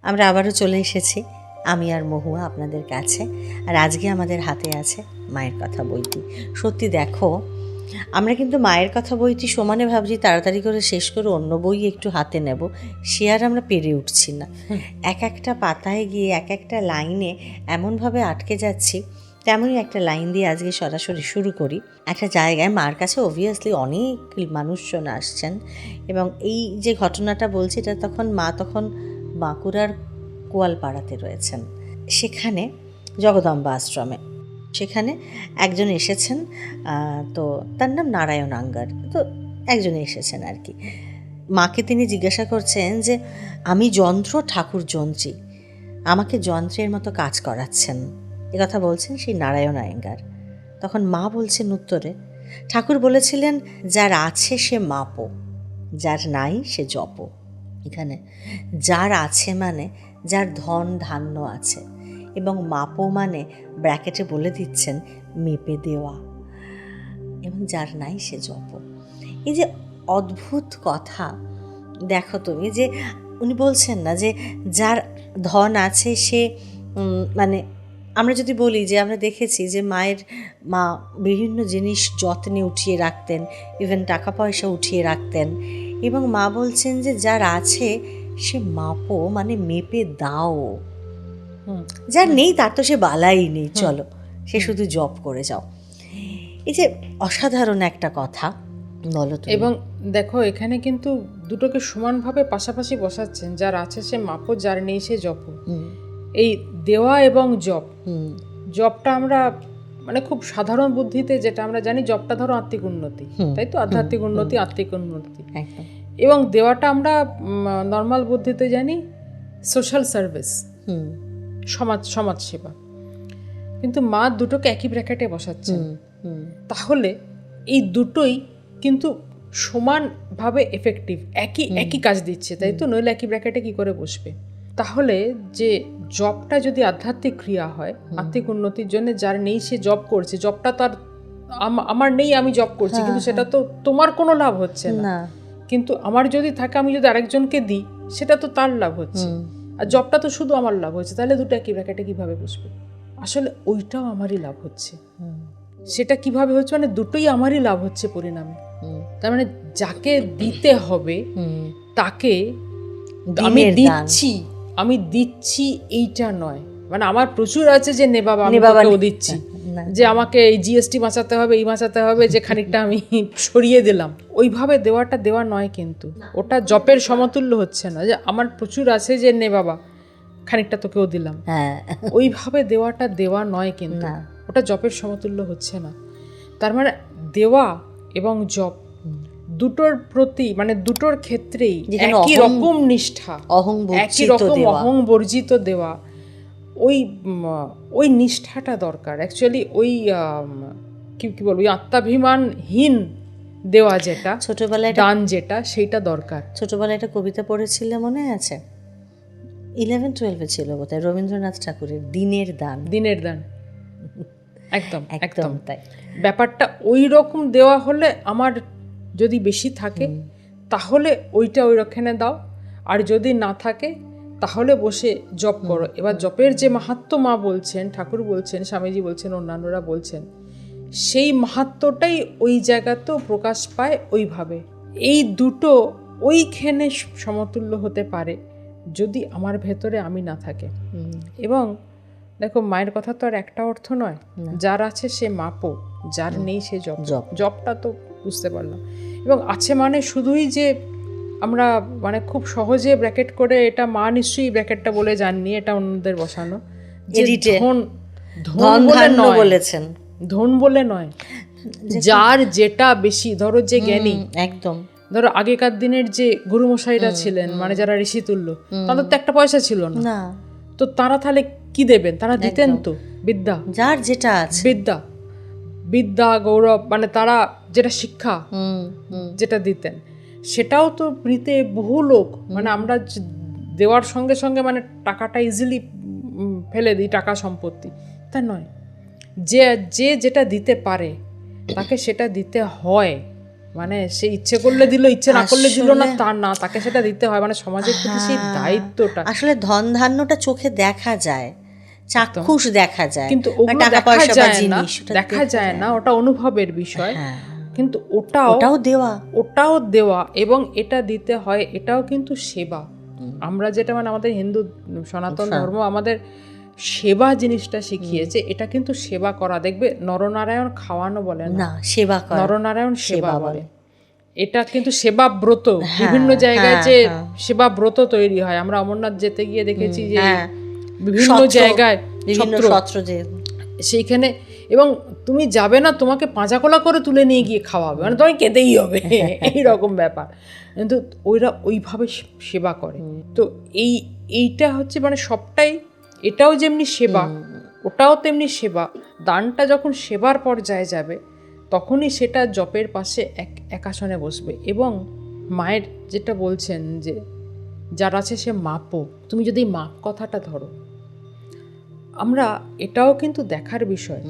আমরা আবারও চলে এসেছি, আমি আর মহুয়া আপনাদের কাছে। আর আজকে আমাদের হাতে আছে মায়ের কথা বইটি। সত্যি দেখো, আমরা কিন্তু মায়ের কথা বইটি সমানে ভাবছি তাড়াতাড়ি করে শেষ করে অন্য বই একটু হাতে নেব, সে আর আমরা পেরে উঠছি না। এক একটা পাতায় গিয়ে এক একটা লাইনে এমনভাবে আটকে যাচ্ছি। তেমনই একটা লাইন দিয়ে আজকে সরাসরি শুরু করি। একটা জায়গায় মার কাছে অবভিয়াসলি অনেক মানুষজন আসছেন, এবং এই যে ঘটনাটা বলছি এটা তখন বাঁকুড়ার কোয়ালপাড়াতে রয়েছেন, সেখানে জগদম্বা আশ্রমে। সেখানে একজন এসেছেন, তো তার নাম নারায়ণ আঙ্গার। তো একজন এসেছেন আর কি। মাকে তিনি জিজ্ঞাসা করছেন যে আমি যন্ত্র, ঠাকুর যন্ত্রী, আমাকে যন্ত্রের মতো কাজ করাচ্ছেন, এ কথা বলছেন সেই নারায়ণ আয়েঙ্গার। তখন মা বলছেন উত্তরে, ঠাকুর বলেছিলেন যার আছে সে মাপো, যার নাই সে জপো। এখানে যার আছে মানে যার ধন ধান্য আছে, এবং মাপো মানে ব্র্যাকেটে বলে দিচ্ছেন মেপে দেওয়া, এবং যার নাই সে জপো। এই যে অদ্ভুত কথা, দেখো তুমি যে উনি বলছেন না যে যার ধন আছে সে, মানে আমরা যদি বলি যে আমরা দেখেছি যে মা বিভিন্ন জিনিস যত্নে উঠিয়ে রাখতেন, ইভেন টাকা পয়সা উঠিয়ে রাখতেন, এবং মা বলছেন যে যার আছে সে মাপো মানে মেপে দাও, যার নেই তার তো সে বালাই নেই, চলো সে শুধু জব করে যাও। এই যে অসাধারণ একটা কথা বলো তো। এবং দেখো এখানে কিন্তু দুটোকে সমানভাবে পাশাপাশি বসাচ্ছেন, যার আছে সে মাপো, যার নেই সে জপ। এই দেওয়া এবং জপ, জবটা আমরা মানে খুব সাধারণ বুদ্ধিতে যেটা আমরা জানি, জবটা ধরো আত্মিক উন্নতি, তাই তো, আধ্যাত্মিক উন্নতি, আত্মিক উন্নতি। এবং দেওয়াটা আমরা নর্মাল বুদ্ধিতে জানি সোশ্যাল সার্ভিস, সমাজ সেবা। কিন্তু মা দুটোকে একই ব্র্যাকেটে বসাচ্ছেন। তাহলে এই দুটোই কিন্তু সমানভাবে এফেক্টিভ, একই কাজ দিচ্ছে, তাই তো, নইলে একই ব্র্যাকেটে কি করে বসবে? তাহলে যে জবটা যদি আধ্যাত্মিক ক্রিয়া হয়, আত্মিক উন্নতির জন্য, যার নেই সে জব করছে, জবটা তার আমার নেই, আমি জব করছি, কিন্তু সেটা তো তোমার কোনো লাভ হচ্ছে না। কিন্তু আমার যদি থাকে, আমি যদি আরেকজনকে দিই, সেটা তো তার লাভ হচ্ছে, আর জবটা তো শুধু আমার লাভ হচ্ছে। তাহলে দুটো একই ব্র্যাকেটে কিভাবে বসবে? আসলে ওইটাও আমারই লাভ হচ্ছে। সেটা কিভাবে হচ্ছে? মানে দুটোই আমারই লাভ হচ্ছে পরিণামে। তার মানে যাকে দিতে হবে তাকে আমি দিচ্ছি এইটা নয়, মানে আমার প্রচুর আছে যে নে বাবা আমি তোকেও দিচ্ছি, যে আমাকে এই জিএসটি বাঁচাতে হবে, এই বাঁচাতে হবে, যে খানিকটা আমি সরিয়ে দিলাম, ওইভাবে দেওয়াটা দেওয়া নয়। কিন্তু ওটা জপের সমতুল্য হচ্ছে না, যে আমার প্রচুর আছে যে নে বাবা খানিকটা তোকেও দিলাম, ওইভাবে দেওয়াটা দেওয়া নয়, কিন্তু ওটা জপের সমতুল্য হচ্ছে না। তার মানে দেওয়া এবং জপ দুটোর প্রতি, মানে দুটোর ক্ষেত্রেই একই রকম নিষ্ঠা, একই রকম অহংবর্জিত দেওয়া, ওই নিষ্ঠাটা দরকার অ্যাকচুয়ালি। ওই কি বলবো, ওই আত্মাভিমানহীন দেওয়া, যেটা ছোটবেলায় দান, যেটা সেইটা দরকার। ছোটবেলায় একটা কবিতা পড়েছিলে মনে আছে? 11-12 ছিল বোধহয়, রবীন্দ্রনাথ ঠাকুরের দিনের দান। একদম তাই। ব্যাপারটা ওই রকম দেওয়া হলে, আমার যদি বেশি থাকে তাহলে ওইটা ওই রক্ষণে দাও, আর যদি না থাকে তাহলে বসে জপ করো। এবার জপের যে মাহাত্ম্য মা বলছেন, ঠাকুর বলছেন, স্বামীজি বলছেন, অন্যান্যরা বলছেন, সেই মাহাত্ম্যটাই ওই জায়গাতেও প্রকাশ পায় ওইভাবে। এই দুটো ওইখানে সমতুল্য হতে পারে যদি আমার ভেতরে আমি না থাকে। এবং দেখো, মায়ের কথা তো আর একটা অর্থ নয়, যার আছে সে মাপো, যার নেই সে জপ। জপটা তো বুঝতে পারলাম। এবং আছে মানে শুধুই যে আমরা মানে খুব সহজে ব্র্যাকেট করে, এটা মা নিশ্চয়ই ব্র্যাকেটটা বলে জাননি, এটা অন্যদের বসানো, ধন বলে নয়, যার যেটা বেশি। ধরো যে জ্ঞানী, একদম, ধরো আগেকার দিনের যে গুরুমশাইরা ছিলেন, মানে যারা ঋষি তুল্য, তাদের তো একটা পয়সা ছিল না, তো তারা তাহলে কি দেবেন? তারা দিতেন তো বিদ্যা, যার যেটা আছে, বিদ্যা গৌরব, মানে তারা যেটা শিক্ষা যেটা দিতেন, সেটাও তো নিতে বহু লোক। মানে আমরা দেওয়ার সঙ্গে সঙ্গে মানে টাকাটা ইজিলি ফেলে দিই, টাকা সম্পত্তি, তা নয়। যে যেটা দিতে পারে তাকে সেটা দিতে হয়। মানে সে ইচ্ছে করলে দিল, ইচ্ছে না করলে দিল না, তার না, তাকে সেটা দিতে হয়। মানে সমাজের প্রতি সেই দায়িত্বটা, আসলে ধন ধান্যটা চোখে দেখা যায়, চাক্ষুষ দেখা যায়, কিন্তু মানে ওগুলো টাকা দেখা পয়সা বা যায় না, জিনিস ওটা দেখা যায় না, ওটা অনুভবের বিষয়। হ্যাঁ, কিন্তু ওটাও দেওয়া, ওটাও দেওয়া এবং এটা দিতে হয়, এটাও কিন্তু সেবা। আমরা যেটা মানে আমাদের হিন্দু সনাতন ধর্ম আমাদের সেবা জিনিসটা শিখিয়েছে, এটা কিন্তু সেবা করা। দেখবে নরনারায়ণ খাওয়ানো বলে না, সেবা করা, নরনারায়ণ সেবা বলে। এটা কিন্তু সেবা ব্রত, বিভিন্ন জায়গায় যে সেবা ব্রত তৈরি হয়, আমরা অমরনাথ যেতে গিয়ে দেখেছি যে বিভিন্ন জায়গায় বিভিন্ন সত্র যে সেইখানে, এবং তুমি যাবে না, তোমাকে পাঁজাকোলা করে তুলে নিয়ে গিয়ে খাওয়াবে, মানে তোমাকে খেতেই হবে, এইরকম ব্যাপার। কিন্তু ওইরা ওইভাবে সেবা করে। তো এইটা হচ্ছে মানে সবটাই, এটাও যেমনি সেবা, ওটাও তেমনি সেবা। দানটা যখন সেবার পর্যায়ে যাবে, তখনই সেটা জপের পাশে এক আসনে বসবে। এবং মায়ের যেটা বলছেন যে যার আছে সে মাপও, তুমি যদি মাপ কথাটা ধরো, আমরা এটাও কিন্তু দেখার বিষয়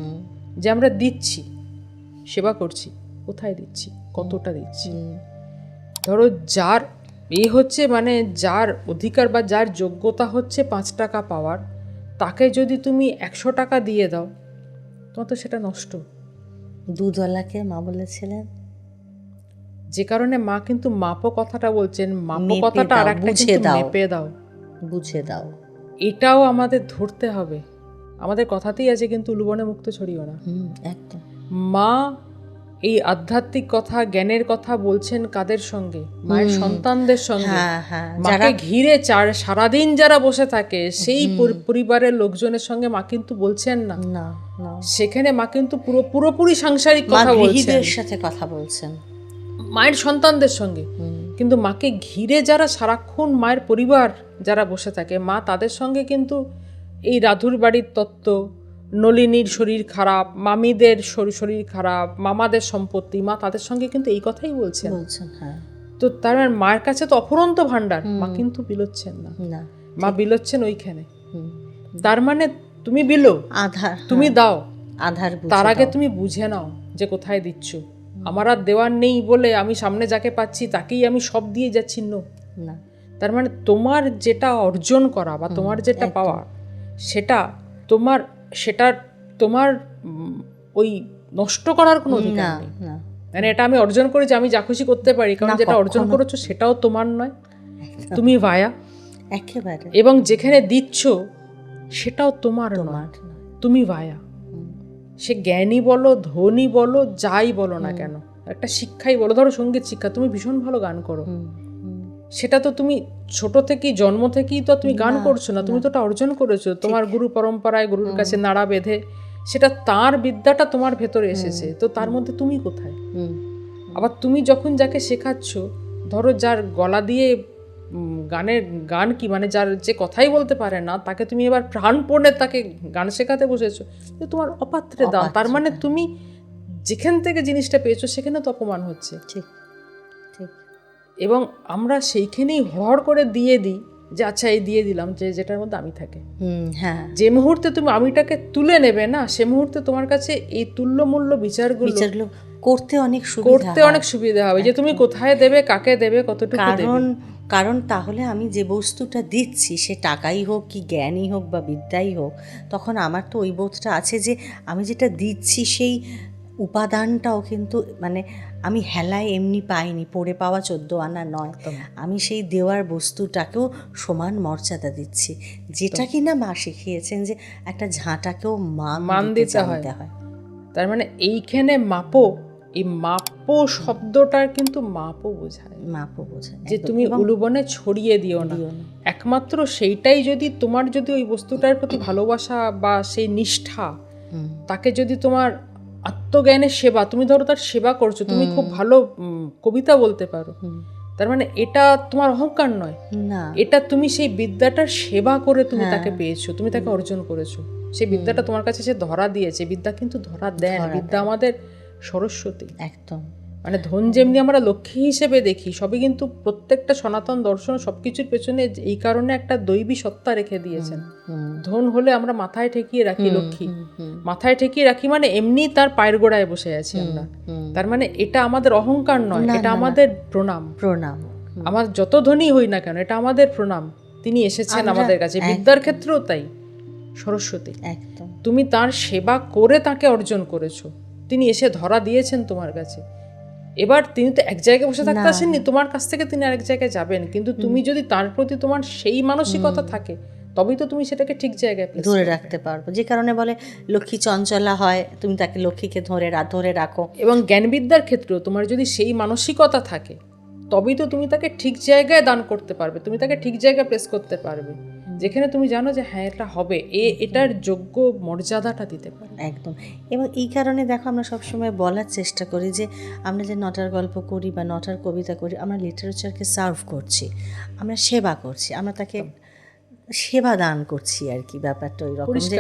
যে আমরা দিচ্ছি, সেবা করছি, কোথায় দিচ্ছি, কতটা দিচ্ছি। ধরো যার হচ্ছে মানে যার অধিকার বা যার যোগ্যতা হচ্ছে 5 টাকা পাওয়ার, তাকে যদি তুমি 100 টাকা দিয়ে দাও, তোমার তো সেটা নষ্ট। দুধওয়ালাকে মা বলেছিলেন, যে কারণে মা কিন্তু মাপো কথাটা বলছেন, মাপো কথাটা আর একটা কিন্তু মেপে দাও, বুঝে দাও। এটাও আমাদের ধরতে হবে। আমাদের কথাতেই আছে কিন্তু উলুবনে মুক্ত ছড়িও না। একদম। মা এই আধ্যাত্মিক কথা, জ্ঞানের কথা বলছেন কাদের সঙ্গে? মায়ের সন্তানদের সঙ্গে। মাকে ঘিরে সারাদিন যারা বসে থাকে সেই পরিবারের লোকজনের সঙ্গে মা কিন্তু বলছেন না, সেখানে মা কিন্তু পুরোপুরি সাংসারিক কথা বলছেন, সাথে কথা বলছেন মায়ের সন্তানদের সঙ্গে। কিন্তু মাকে ঘিরে যারা সারাক্ষণ মায়ের পরিবার যারা বসে থাকে, মা তাদের সঙ্গে কিন্তু এই রাধুর বাড়ির তত্ত্ব, নলিনীর শরীর খারাপ, মামিদের শরীর খারাপ, মামাদের সম্পত্তি, মা তাদের সঙ্গে কিন্তু এই কথাই বলছেন। তো তার মানে মায়ের কাছে তো অফুরন্ত ভান্ডার, মা কিন্তু বিলোচ্ছেন না, মা বিলোচ্ছেন ওইখানে। তার মানে তুমি বিলো আধার, তুমি দাও আধার, তার আগে তুমি বুঝে নাও যে কোথায় দিচ্ছ। আমার আর দেওয়ার নেই বলে আমি সামনে যাকে পাচ্ছি তাকেই আমি সব দিয়ে যাচ্ছি না। তার মানে তোমার যেটা অর্জন করা বা তোমার যেটা পাওয়া, সেটা তোমার ওই নষ্ট করার কোনো অধিকার নেই। মানে এটা আমি অর্জন করেছি, আমি যা খুশি করতে পারি, কারণ যেটা অর্জন করেছো সেটাও তোমার নয়, তুমি ভায়া একেবারে। এবং যেখানে দিচ্ছ সেটাও তোমার নয়, তুমি ভায়া। সে জ্ঞানী বলো, ধনী বলো, যাই বলো না কেন, একটা শিক্ষাই বলো, ধরো সঙ্গীত শিক্ষা, তুমি ভীষণ ভালো গান করো, সেটা তো তুমি ছোট থেকেই, জন্ম থেকেই তো তুমি গান করছো না, তুমি তো ওটা অর্জন করেছো তোমার গুরু পরম্পরায়, গুরুর কাছে নাড়া বেঁধে, সেটা তার বিদ্যাটা তোমার ভেতরে এসেছে। তো তার মধ্যে তুমি কোথায়? আবার তুমি যখন যাকে শেখাচ্ছ, ধরো যার গলা দিয়ে গান কি মানে যার যে কথাই বলতে পারে না, তাকে তুমি এবার প্রাণপণে তাকে গান শেখাতে বসেছো, তোমার অপাত্রে দান। তার মানে তুমি যেখান থেকে জিনিসটা পেয়েছো সেখানে তো অপমান হচ্ছে। ঠিক ঠিক। এবং আমরা সেইখানেই হড় করে দিয়ে দিই যে আচ্ছা এই দিয়ে দিলাম, যেটার মধ্যে আমি থাকে। যে মুহূর্তে তুমি আমিটাকে তুলে নেবে না, সে মুহূর্তে তোমার কাছে এই তুল্যমূল্য বিচারগুলো করতে অনেক সুবিধা হবে, যে তুমি কোথায় দেবে, কাকে দেবে, কতটুকু দেবে। কারণ তাহলে আমি যে বস্তুটা দিচ্ছি, সে টাকাই হোক কি জ্ঞানই হোক বা বিদ্যাই হোক, তখন আমার তো ওই বোধটা আছে যে আমি যেটা দিচ্ছি সেই উপাদানটাও কিন্তু মানে আমি হেলায় এমনি পাইনি, পড়ে পাওয়া 14 আনা নয়, আমি সেই দেওয়ার বস্তুটাকেও সমান মর্যাদা দিচ্ছি, যেটা কিনা মা শিখিয়েছেন যে একটা ঝাঁটাকেও মান দিতে হয়। তার মানে এইখানে মাপো, এই মাপো শব্দটার কিন্তু মাপও বোঝায়, যে তুমি উলুবনে ছড়িয়ে দিও না। একমাত্র সেইটাই যদি তোমার, যদি ওই বস্তুটার প্রতি ভালোবাসা বা সেই নিষ্ঠা, তাকে যদি তোমার আত্মজ্ঞানের সেবা, তুমি ধরো তার সেবা করছো, তুমি খুব ভালো কবিতা বলতে পারো, তার মানে এটা তোমার অহংকার নয়, এটা তুমি সেই বিদ্যাটার সেবা করে তুমি তাকে পেয়েছো, তুমি তাকে অর্জন করেছো, সেই বিদ্যাটা তোমার কাছে সে ধরা দিয়েছে। বিদ্যা কিন্তু ধরা দেন, বিদ্যা আমাদের সরস্বতী, একদম মানে ধন যেমনি আমরা লক্ষ্মী হিসেবে দেখি, সবই কিন্তু প্রত্যেকটা সনাতন দর্শন সবকিছুর পেছনে এই কারণে একটা দৈবী সত্তা রেখে দিয়েছেন। ধন হলে আমরা মাথায় ঠেকিয়ে রাখি লক্ষ্মী, মাথায় ঠেকিয়ে রাখি মানে এমনি তার পায়ের গোড়ায় বসে আছি আমরা। তার মানে এটা আমাদের অহংকার নয়, এটা আমাদের প্রণাম। প্রণাম। আমার যত ধনী হই না কেন, এটা আমাদের প্রণাম। তিনি এসেছেন আমাদের কাছে, বিদ্যার ক্ষেত্রেও তাই। সরস্বতী, একদম তুমি তার সেবা করে তাকে অর্জন করেছো, তিনি এসে ধরা দিয়েছেন তোমার কাছে। এবার তিনি তো এক জায়গায় বসে থাকতে আসেননি, তোমার কাছ থেকে তিনি আরেক জায়গায় যাবেন, কিন্তু তুমি যদি তার প্রতি তোমার সেই মানসিকতা থাকে তবেই তো তুমি সেটাকে ঠিক জায়গায় ধরে রাখতে পারবো। যে কারণে বলে লক্ষ্মী চঞ্চলা হয়, তুমি তাকে লক্ষ্মীকে ধরে রাখো। এবং জ্ঞানবিদ্যার ক্ষেত্রেও তোমার যদি সেই মানসিকতা থাকে তবেই তো তুমি তাকে ঠিক জায়গায় দান করতে পারবে, তুমি তাকে ঠিক জায়গায় প্লেস করতে পারবে, যেখানে তুমি জানো যে হ্যাঁ এটা হবে, এটার যোগ্য মর্যাদাটা দিতে পারে। একদম। এবং এই কারণে দেখো আমরা সবসময় বলার চেষ্টা করি যে আমরা যে নটার গল্প করি বা নটার কবিতা করি, আমরা লিটারেচারকে সার্ভ করছি, আমরা সেবা করছি, আমরা তাকে সেবা দান করছি আর কি। ব্যাপারটা ওই রকম যে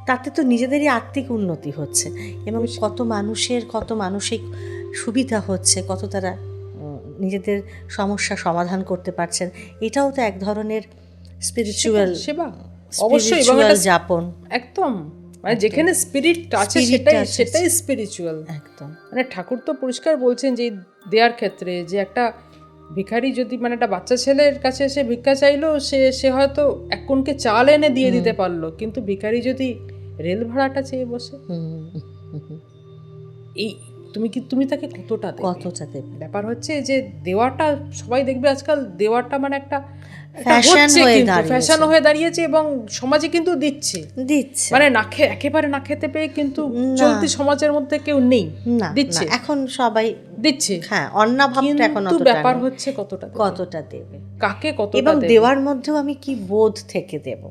তাতে তো নিজেদেরই আত্মিক উন্নতি হচ্ছে এবং কত মানুষের কত মানসিক সুবিধা হচ্ছে, কত তারা নিজেদের সমস্যা সমাধান করতে পারছেন। এটাও তো এক ধরনের স্পিরিচুয়াল সেবা, অবশ্যই, এবং এটা যাপন। একদম, মানে যেখানে স্পিরিট আছে সেটাই স্পিরিচুয়াল। একদম, মানে ঠাকুর তো পরিষ্কার বলছেন যে দেয়ার ক্ষেত্রে যে একটা ভিখারি যদি মানে একটা বাচ্চা ছেলের কাছে এসে ভিক্ষা চাইলো, সে হয়তো এক কোণকে চাল এনে দিয়ে দিতে পারলো, কিন্তু ভিখারি যদি রেল ভাড়াটা চেয়ে বসে, এই তুমি তাকে কতটা দেবে। ব্যাপার হচ্ছে যে দেওয়াটা, সবাই দেখবে আজকাল দেওয়াটা মানে একটা ফ্যাশন হয়ে দাঁড়িয়েছে এবং সমাজে কিন্তু দিচ্ছে মানে একেবারে না খেতে পেয়ে কিন্তু চলতি সমাজের মধ্যে কেউ নেই, দিচ্ছে এখন সবাই দিচ্ছে। হ্যাঁ, অন্নাভাবটা এখন ব্যাপার হচ্ছে কতটা দেবে, কাকে কতটা দেবে, এবং দেওয়ার মধ্যেও আমি কি বোধ থেকে দেব।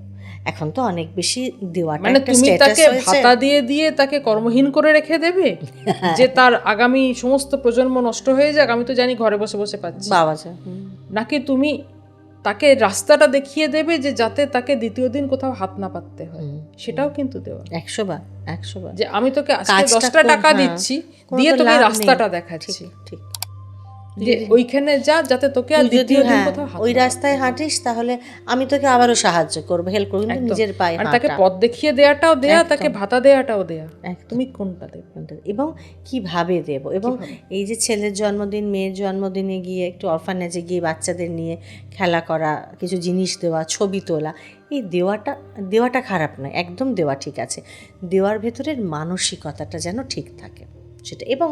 এখন তো অনেক বেশি দেওয়াটা মানে তুমি তাকে ভাতা দিয়ে তাকে কর্মহীন করে রেখে দেবে যে তার আগামী সমস্ত প্রজন্ম নষ্ট হয়ে যাক, আমি তো জানি ঘরে বসে বসে পাচ্ছি বাবা, নাকি তুমি তাকে রাস্তাটা দেখিয়ে দেবে যে যাতে তাকে দ্বিতীয় দিন কোথাও হাত না পাততে হয়, সেটাও কিন্তু দেওয়া। 100 বার যে আমি তোকে আজকে 10টা টাকা দিচ্ছি, দিয়ে তোকে রাস্তাটা দেখাচ্ছি, ঠিক যে ওইখানে যা, যাতে তোকে আর দ্বিতীয় দিন কোথাও ওই রাস্তায় হাঁটিস, তাহলে আমি তোকে আবারও সাহায্য করব, হেল্প করব, কিন্তু নিজের পায়ে হাঁটা। তাকে পথ দেখিয়ে দেওয়াটাও দেয়া, তাকে ভাতা দেওয়াটাও দেয়া, তুমি কোনটা দেবে এবং কিভাবে দেব। এবং এই যে ছেলের জন্মদিন, মেয়ের জন্মদিনে গিয়ে একটু অরফানেজে গিয়ে বাচ্চাদের নিয়ে খেলা করা, কিছু জিনিস দেওয়া, ছবি তোলা, এই দেওয়াটা খারাপ নয়, একদম দেওয়া ঠিক আছে। দেওয়ার ভেতরের মানসিকতাটা যেন ঠিক থাকে সেটা। এবং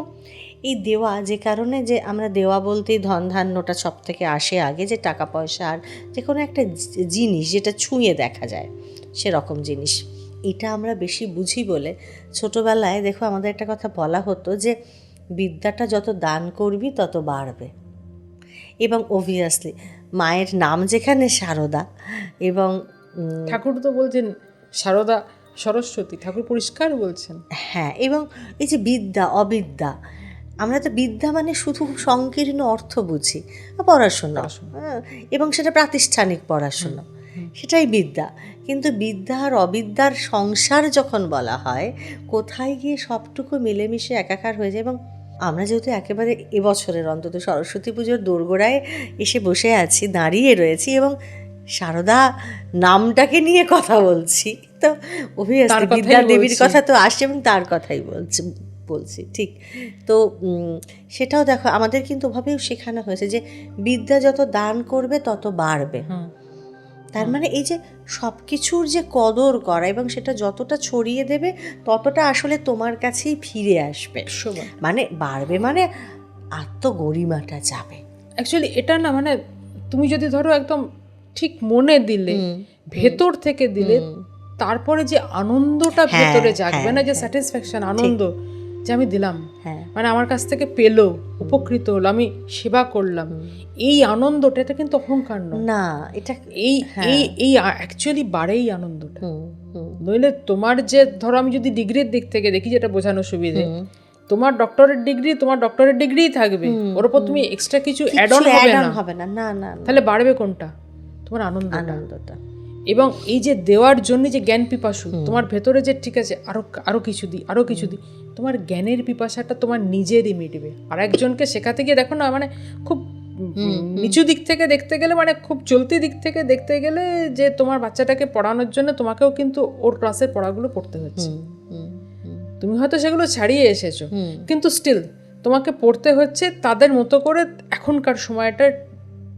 এই দেওয়া, যে কারণে যে আমরা দেওয়া বলতেই ধন ধান্যটা সব থেকে আসে আগে, যে টাকা পয়সা আর যে কোনো একটা জিনিস যেটা ছুঁয়ে দেখা যায় সেরকম জিনিস, এটা আমরা বেশি বুঝি বলে ছোটোবেলায় দেখো আমাদের একটা কথা বলা হতো যে বিদ্যাটা যত দান করবি তত বাড়বে। এবং অবভিয়াসলি মায়ের নাম যেখানে সারদা, এবং ঠাকুর তো বলছেন সারদা সরস্বতী, ঠাকুর পরিষ্কার বলছেন। হ্যাঁ, এবং এই যে বিদ্যা অবিদ্যা, আমরা তো বিদ্যা মানে শুধু সংকীর্ণ অর্থ বুঝি, পড়াশোনা, এবং সেটা প্রাতিষ্ঠানিক পড়াশোনা, সেটাই বিদ্যা। কিন্তু বিদ্যা আর অবিদ্যার সংসার যখন বলা হয়, কোথায় গিয়ে সবটুকু মিলেমিশে একাকার হয়ে যায়। এবং আমরা যেহেতু একেবারে এবছরের অন্তত সরস্বতী পুজোর দোরগোড়ায় এসে বসে আছি, দাঁড়িয়ে রয়েছি এবং সারদা নামটাকে নিয়ে কথা বলছি, তো অবভিয়াসলি বিদ্যা দেবীর কথা তো আসছে এবং তার কথাই বলছি, ঠিক। তো সেটাও দেখো আমাদের কিন্তু ওভাবেও শেখানো হয়েছে যে বিদ্যা যত দান করবে তত বাড়বে। তার মানে এই যে সব কিছুর যে কদর করা এবং সেটা যতটা ছড়িয়ে দেবে ততটা আসলে তোমার কাছেই ফিরে আসবে, মানে বাড়বে, মানে আত্মগরিমাটা যাবে। অ্যাকচুয়ালি এটা না, মানে তুমি যদি ধরো একদম ঠিক মনে দিলে, ভেতর থেকে দিলে, তারপরে যে আনন্দটা ভেতরে জাগবে না, যে স্যাটিসফ্যাকশন, আনন্দ যে আমি দিলাম, মানে আমার কাছ থেকে পেলো, উপকৃত হলো, আমি সেবা করলাম, এই আনন্দটা, এটা কিন্তু অহংকার না, এটা এই অ্যাকচুয়ালি বাড়েই আনন্দটা। নইলে তোমার যে ধরো আমি যদি ডিগ্রির দিক থেকে দেখি, যেটা বোঝানোর সুবিধে, তোমার ডক্টরেট ডিগ্রিই থাকবে, ওর উপর তুমি এক্সট্রা কিছু অ্যাড অন হবে না, না, তাহলে বাড়বে কোনটা? তোমার আনন্দটা। এবং এই যে দেওয়ার জন্য যে জ্ঞান পিপাসু তোমার ভেতরে, যে ঠিক আছে আরো কিছু দিই, তোমার জ্ঞানের পিপাসাটা তোমার নিজেরই মিটবে। আর একজনকে শেখাতে গিয়ে দেখো না, মানে খুব নিচু দিক থেকে দেখতে গেলে, মানে খুব চলতি দিক থেকে দেখতে গেলে, যে তোমার বাচ্চাটাকে পড়ানোর জন্য তোমাকেও কিন্তু ওর ক্লাসের পড়াগুলো পড়তে হচ্ছে। তুমি হয়তো সেগুলো ছাড়িয়ে এসেছো, কিন্তু স্টিল তোমাকে পড়তে হচ্ছে তাদের মতো করে। এখনকার সময়টা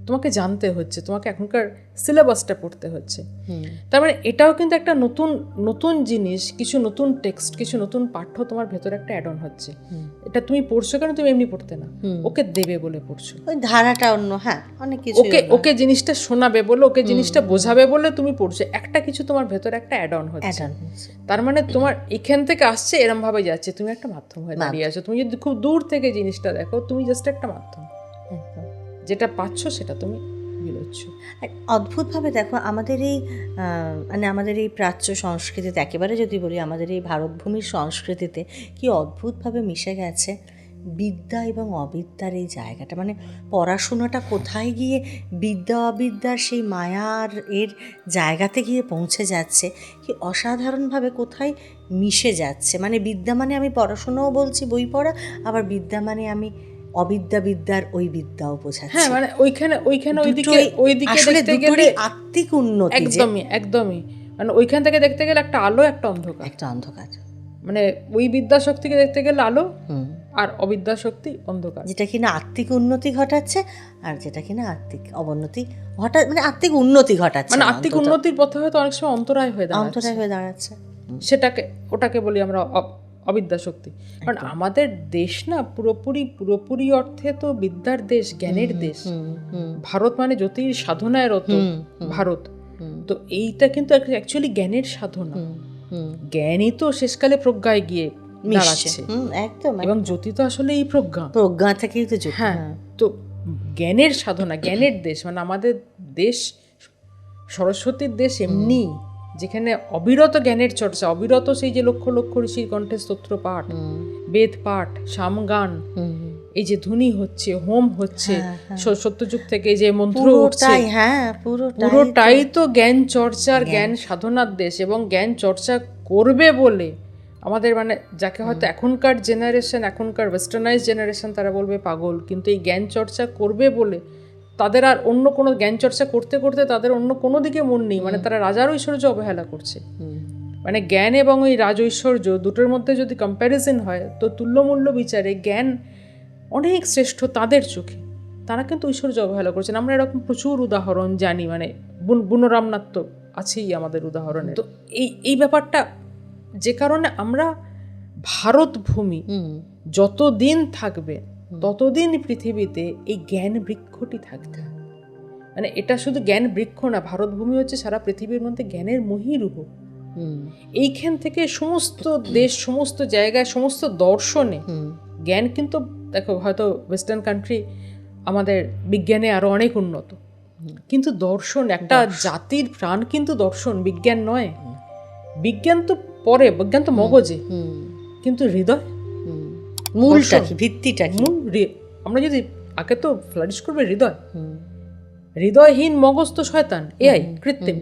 তোমাকে জানতে হচ্ছে, তোমাকে এখনকার সিলেবাসটা পড়তে হচ্ছে। তার মানে এটাও কিন্তু একটা নতুন নতুন জিনিস, কিছু নতুন টেক্সট, কিছু নতুন পাঠ্য তোমার ভেতরে একটা অ্যাড অন হচ্ছে। এটা তুমি পড়ছো কেন? তুমি এমনি পড়তে না, ওকে দেবে বলে পড়ছো। ওই ধারাটা অন্য, হ্যাঁ অনেক কিছু, ওকে জিনিসটা শোনাবে বলে, ওকে জিনিসটা বোঝাবে বলে তুমি পড়ছো। একটা কিছু তোমার ভেতরে একটা অ্যাড অন হচ্ছে। তার মানে তোমার এখান থেকে আসছে, এরম ভাবে যাচ্ছে, তুমি একটা মাধ্যম হয়ে দাঁড়িয়ে আছো। তুমি যদি খুব দূর থেকে জিনিসটা দেখো, তুমি জাস্ট একটা মাধ্যম, যেটা পাচ্ছ সেটা তুমি বিলোচ্ছ। অদ্ভুতভাবে দেখো আমাদের এই মানে আমাদের এই প্রাচ্য সংস্কৃতিতে, একেবারে যদি বলি আমাদের এই ভারতভূমির সংস্কৃতিতে কি অদ্ভুতভাবে মিশে গেছে বিদ্যা এবং অবিদ্যার এই জায়গাটা। মানে পড়াশোনাটা কোথায় গিয়ে বিদ্যা অবিদ্যার সেই মায়ার এর জায়গাতে গিয়ে পৌঁছে যাচ্ছে, কি অসাধারণভাবে কোথায় মিশে যাচ্ছে। মানে বিদ্যা মানে আমি পড়াশোনাও বলছি, বই পড়া, আবার বিদ্যা মানে আমি অবিদ্যার ওই বিদ্যাও বোঝাচ্ছে। হ্যাঁ, মানে ওইখানে ওইদিকে দেখতে গেলে আত্মিক উন্নতি, একদমই মানে ওইখান থেকে দেখতে গেলে একটা আলো, একটা অন্ধকার। মানে ওই বিদ্যা শক্তিকে দেখতে গেলে আলো, আর অবিদ্যা শক্তি অন্ধকার, যেটা কিনা আত্মিক উন্নতি ঘটাচ্ছে, আর যেটা কিনা আত্মিক অবনতি মানে আত্মিক উন্নতি ঘটাচ্ছে, মানে আত্মিক উন্নতির পথে হয়তো অনেক সময় অন্তরায় হয়ে দাঁড়াচ্ছে। ওটাকে বলি আমরা অবিদ্যা শক্তি। কারণ আমাদের দেশ না পুরোপুরি অর্থে তো বিদ্যার দেশ, জ্ঞানের দেশ। ভারত মানে জ্যোতির সাধনায় রত ভারত। তো এইটা কিন্তু অ্যাকচুয়ালি জ্ঞানের সাধনা। জ্ঞানই তো শেষকালে প্রজ্ঞায় গিয়ে দাঁড়াচ্ছে, একদম। এবং জ্যোতি তো আসলে এই প্রজ্ঞা থেকেই তো জ্যোতি। হ্যাঁ, তো জ্ঞানের সাধনা, জ্ঞানের দেশ। মানে আমাদের দেশ সরস্বতীর দেশ এমনি, যেখানে অবিরত জ্ঞানের চর্চা, অবিরত সেই যে লক্ষ লক্ষ ঋষির কণ্ঠে স্তোত্র পাঠ, বেদ পাঠ, সামগান, এই যে ধ্বনি হচ্ছে, হোম হচ্ছে, সত্যযুগ থেকে যে মন্ত্র উঠছে, পুরোটাই তো জ্ঞান চর্চার, জ্ঞান সাধনার দেশ। এবং জ্ঞান চর্চা করবে বলে আমাদের, মানে যাকে হয়তো এখনকার জেনারেশন, এখনকার ওয়েস্টার্নাইজ জেনারেশন, তারা বলবে পাগল, কিন্তু এই জ্ঞান চর্চা করবে বলে তাদের আর অন্য কোনো জ্ঞান চর্চা করতে করতে তাদের অন্য কোনো দিকে মন নেই। মানে তারা রাজার ঐশ্বর্য অবহেলা করছে। মানে জ্ঞান এবং ওই রাজ ঐশ্বর্য দুটোর মধ্যে যদি কম্প্যারিজন হয়, তো তুল্যমূল্য বিচারে জ্ঞান অনেক শ্রেষ্ঠ তাদের চোখে। তারা কিন্তু ঐশ্বর্য অবহেলা করছেন। আমরা এরকম প্রচুর উদাহরণ জানি, মানে বুনরামনাথ তো আছেই আমাদের উদাহরণে। তো এই ব্যাপারটা, যে কারণে আমরা ভারত ভূমি যতদিন থাকবে ততদিন পৃথিবীতে এই জ্ঞান বৃক্ষটি থাকবে। মানে এটা শুধু জ্ঞান বৃক্ষ না, ভারত ভূমি হচ্ছে সারা পৃথিবীর মধ্যে জ্ঞানের মহীরুহ। এইখান থেকে সমস্ত দেশ, সমস্ত জায়গায়, সমস্ত দর্শনে জ্ঞান কিন্তু দেখো, হয়তো ওয়েস্টার্ন কান্ট্রি আমাদের বিজ্ঞানে আরো অনেক উন্নত, কিন্তু দর্শন, একটা জাতির প্রাণ কিন্তু দর্শন, বিজ্ঞান নয়। বিজ্ঞান তো পরে, বিজ্ঞান তো মগজে, কিন্তু হৃদয়, মূলটা কি, ভিত্তিটা কি? আমরা যদি আগে তো ফ্লারিশ করবে হৃদয়। হৃদয়হীন মগজ তো শয়তান, এআই, কৃত্রিম।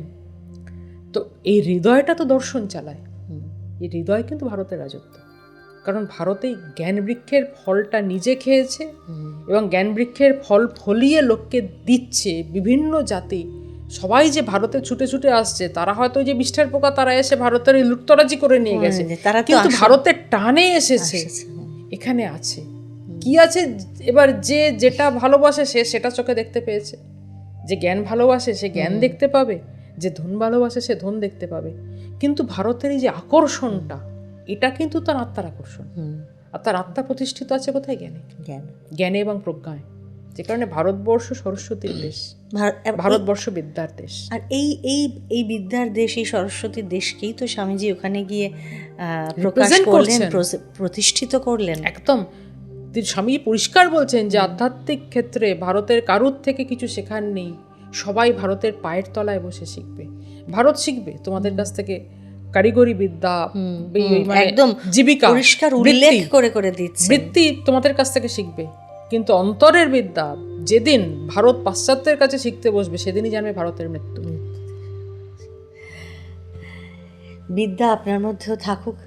তো এই হৃদয়টা তো দর্শন চালায়। এই হৃদয় কিন্তু ভারতের রাজত্ব। কারণ ভারতেই জ্ঞান বৃক্ষের ফলটা নিজে খেয়েছে, এবং জ্ঞান বৃক্ষের ফল ফলিয়ে লোককে দিচ্ছে। বিভিন্ন জাতি সবাই যে ভারতে ছুটে ছুটে আসছে, তারা হয়তো যে বিষ্ঠার পোকা, তারা এসে ভারতের লুটতরাজি করে নিয়ে গেছে, কিন্তু ভারতের টানে এসেছে, এখানে আছে কি আছে। এবার যে যেটা ভালোবাসে সে সেটা চোখে দেখতে পেয়েছে। যে জ্ঞান ভালোবাসে সে জ্ঞান দেখতে পাবে, যে ধন ভালোবাসে সে ধন দেখতে পাবে। কিন্তু ভারতের এই যে আকর্ষণটা, এটা কিন্তু তার আত্মার আকর্ষণ। আর তার আত্মা প্রতিষ্ঠিত আছে কোথায়? জ্ঞানে এবং প্রজ্ঞায়। যে কারণে ভারতবর্ষ সরস্বতীর দেশ, ভারতবর্ষ বিদ্যার দেশ। আর এই বিদ্যার দেশ, এই সরস্বতীর দেশকেই তো স্বামীজি ওখানে গিয়ে প্রকাশ করলেন, প্রতিষ্ঠিত করলেন। একদম, স্বামী পরিষ্কার বলছেন যে আধ্যাত্মিক ক্ষেত্রে ভারতের কারুর থেকে কিছু শেখার নেই, সবাই ভারতের পায়ের তলায় বসে শিখবে। ভারত শিখবে তোমাদের কাছ থেকে কারিগরি বিদ্যা, একদম জীবিকা, পরিষ্কার উল্লেখ করে দিচ্ছে, বৃত্তি তোমাদের কাছ থেকে শিখবে। কিন্তু অন্তরের বিদ্যা যেদিন ভারত পাশ্চাত্যের কাছে শিখতে বসবে, সেদিনই জানবে ভারতের মৃত্যু। বিদ্যা আপনার মধ্যেও থাকুক,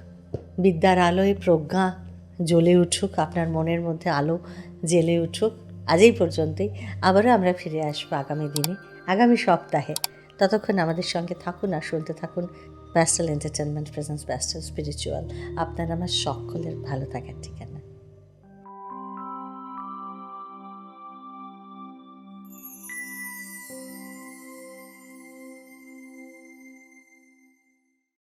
বিদ্যার আলোয় প্রজ্ঞা জ্বলে উঠুক, আপনার মনের মধ্যে আলো জ্বেলে উঠুক। আজ এই পর্যন্তই। আবারও আমরা ফিরে আসবো আগামী দিনে, আগামী সপ্তাহে। ততক্ষণ আমাদের সঙ্গে থাকুন আর শুনতে থাকুন pastel entertainment presents pastel spiritual. আপনার আমার সকলের ভালো থাকার ঠিকানা।